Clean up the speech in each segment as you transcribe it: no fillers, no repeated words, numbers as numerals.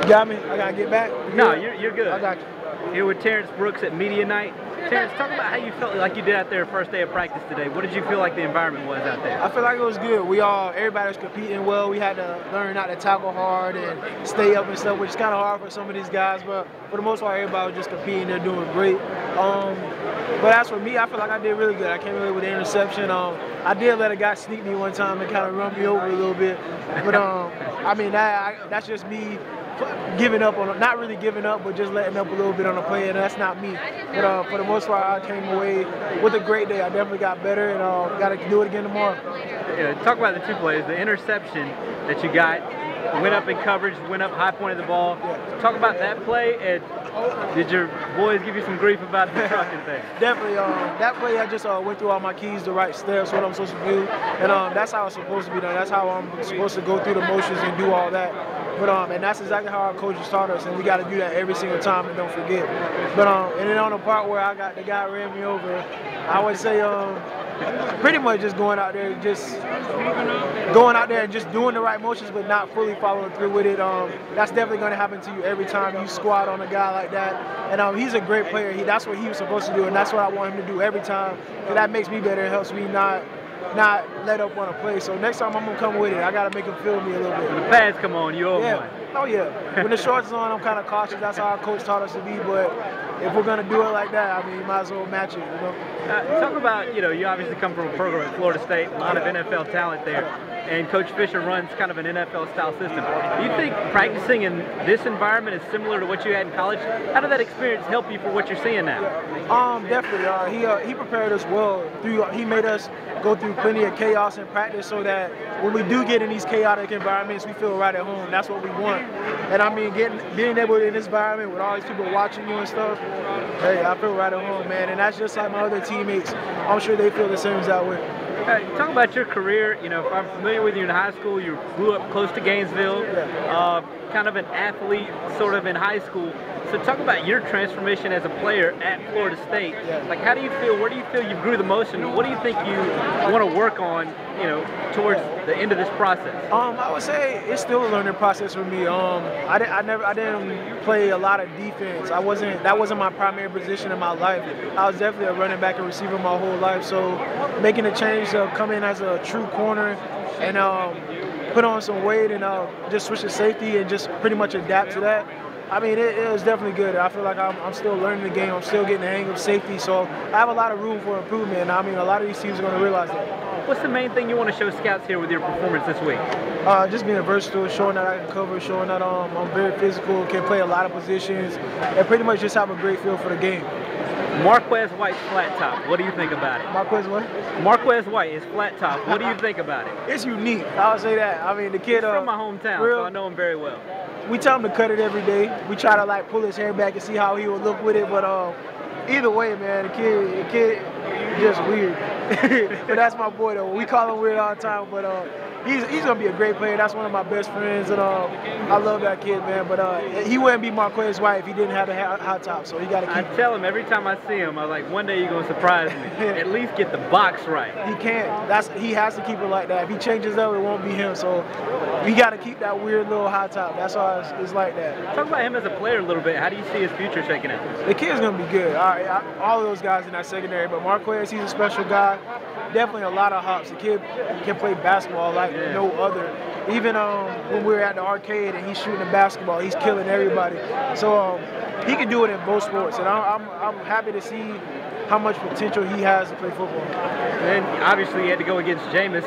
You got me? I got to get back? No, you're good. I got you. Here with Terrence Brooks at Media Night. Terrence, talk about how you felt like you did out there first day of practice today. What did you feel like the environment was out there? I feel like it was good. Everybody was competing well. We had to learn not to tackle hard and stay up and stuff, which is kind of hard for some of these guys. But for the most part, everybody was just competing. They're doing great. But as for me, I feel like I did really good. I came away with the interception. I did let a guy sneak me one time and kind of run me over a little bit. But I mean, that's just me giving up on, not really giving up, but just letting up a little bit on the play, and that's not me. But for the most part, I came away with a great day. I definitely got better, and got to do it again tomorrow. Yeah, talk about the two plays. The interception that you got, went up in coverage, went up high point of the ball. Yeah. Talk about that play, and did your boys give you some grief about the trucking thing? Definitely. That play, I just went through all my keys, the right steps, what I'm supposed to do, and that's how it's supposed to be done. That's how I'm supposed to go through the motions and do all that. But and that's exactly how our coaches taught us, and we got to do that every single time and don't forget. But and then on the part where the guy ran me over, I would say pretty much just going out there and just doing the right motions, but not fully following through with it. That's definitely going to happen to you every time you squat on a guy like that. And he's a great player. That's what he was supposed to do, and that's what I want him to do every time. And that makes me better. It helps me not let up on a play. So next time I'm gonna come with it. I gotta make him feel me a little bit. When the pads come on, you owe one. Oh yeah. When the shorts is on, I'm kind of cautious. That's how our coach taught us to be. But if we're gonna do it like that, I mean, you might as well match it. You know. Talk about, you obviously come from a program at Florida State, a lot of NFL talent there, and Coach Fisher runs kind of an NFL-style system. Do you think practicing in this environment is similar to what you had in college? How did that experience help you for what you're seeing now? Definitely. He prepared us well. He made us go through plenty of chaos in practice so that when we do get in these chaotic environments, we feel right at home. That's what we want. And I mean, being able to in this environment with all these people watching you and stuff, hey, I feel right at home, man. And that's just like my other teammates. I'm sure they feel the same as that way. Talk about your career. If I'm familiar with you in high school, you grew up close to Gainesville, kind of an athlete sort of in high school. So talk about your transformation as a player at Florida State. Like, how do you feel? Where do you feel you grew the most, and what do you think you want to work on, towards the end of this process? I would say it's still a learning process for me. I didn't play a lot of defense. That wasn't my primary position in my life. I was definitely a running back and receiver my whole life. So making a change to come in as a true corner and put on some weight and just switch to safety and just pretty much adapt to that. I mean, it was definitely good. I feel like I'm still learning the game. I'm still getting the hang of safety, so I have a lot of room for improvement. I mean, a lot of these teams are going to realize that. What's the main thing you want to show scouts here with your performance this week? Just being versatile, showing that I can cover, showing that I'm very physical, can play a lot of positions, and pretty much just have a great feel for the game. Marquez White's flat top. What do you think about it? Marquez what? Marquez White is flat top. What do you think about it? It's unique. I would say that. I mean, the kid. He's from my hometown, so I know him very well. We tell him to cut it every day. We try to pull his hair back and see how he would look with it. But either way, man, the kid is just weird. But that's my boy though. We call him weird all the time. But he's gonna be a great player. That's one of my best friends, and I love that kid, man. But he wouldn't be Marquez White if he didn't have the hot top. So he got to keep. I tell him every time I see him, I'm like, one day you're gonna surprise me. At least get the box right. He can't. He has to keep it like that. If he changes up, it won't be him. So we got to keep that weird little hot top. That's why it's like that. Talk about him as a player a little bit. How do you see his future shaking out? The kid's gonna be good. All of those guys in that secondary, but Marquez, he's a special guy. Definitely a lot of hops. The kid can play basketball like no other. Even when we were at the arcade and he's shooting the basketball, he's killing everybody. So he can do it in both sports, and I'm happy to see how much potential he has to play football. And then obviously you had to go against Jameis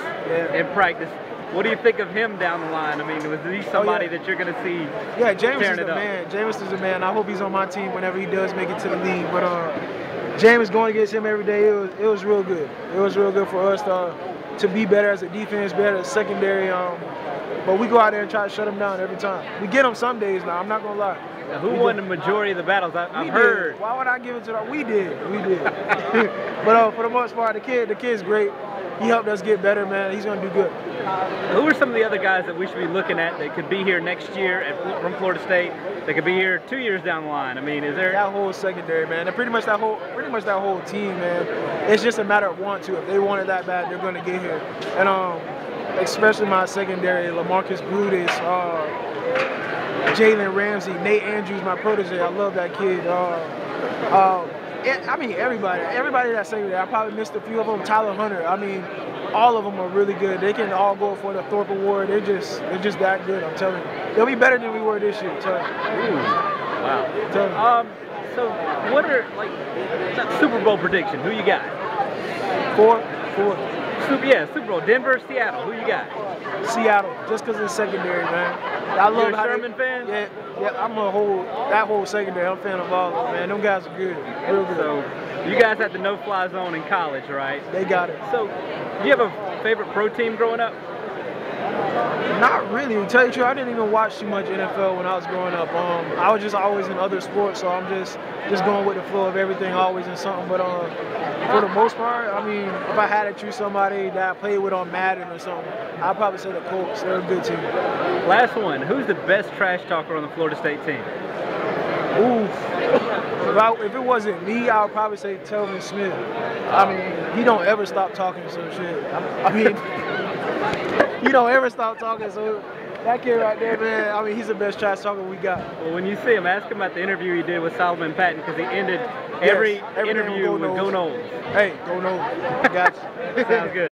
in practice. What do you think of him down the line? I mean, was he somebody that you're going to see? Yeah, Jameis is the man. Jameis is the man. I hope he's on my team whenever he does make it to the league. But Jameis going against him every day, it was real good. It was real good for us to be better as a defense, better as a secondary. But we go out there and try to shut him down every time. We get him some days now, I'm not going to lie. Now, who won the majority of the battles? I've heard. Why would I give it to them? We did. But for the most part, the kid's great. He helped us get better, man. He's going to do good. Who are some of the other guys that we should be looking at that could be here next year from Florida State, that could be here 2 years down the line? I mean, is there that whole secondary, man? And pretty much that whole team, man. It's just a matter of want to. If they want it that bad, they're going to get here. And especially my secondary, LaMarcus Brutus. Jalen Ramsey, Nate Andrews, my protege. I love that kid. I mean, everybody that's saying that. I probably missed a few of them. Tyler Hunter. I mean, all of them are really good. They can all go for the Thorpe Award. They're just that good. I'm telling you, they'll be better than we were this year. I'm telling you. Wow. I'm telling you. So what are like Super Bowl prediction? Who you got? Four. Super Bowl. Denver, Seattle. Who you got? Seattle, just because it's secondary, man. I love You're a Sherman fan? Yeah. I'm that whole secondary. I'm a fan of all of them, man. Them guys are good, real good. So you guys had the no-fly zone in college, right? They got it. So do you have a favorite pro team growing up? Not really. To tell you the truth, I didn't even watch too much NFL when I was growing up. I was just always in other sports, so I'm just going with the flow of everything, always in something. But for the most part, I mean, if I had to choose somebody that I played with on Madden or something, I'd probably say the Colts. They're a good team. Last one. Who's the best trash talker on the Florida State team? Ooh. If it wasn't me, I would probably say Telvin Smith. I mean, he don't ever stop talking some shit. I mean, he don't ever stop talking, so that kid right there, man, I mean, he's the best trash talker we got. Well, when you see him, ask him about the interview he did with Solomon Patton, because he ended every interview with Go Noles. Hey, Go Noles. Gotcha. Sounds good.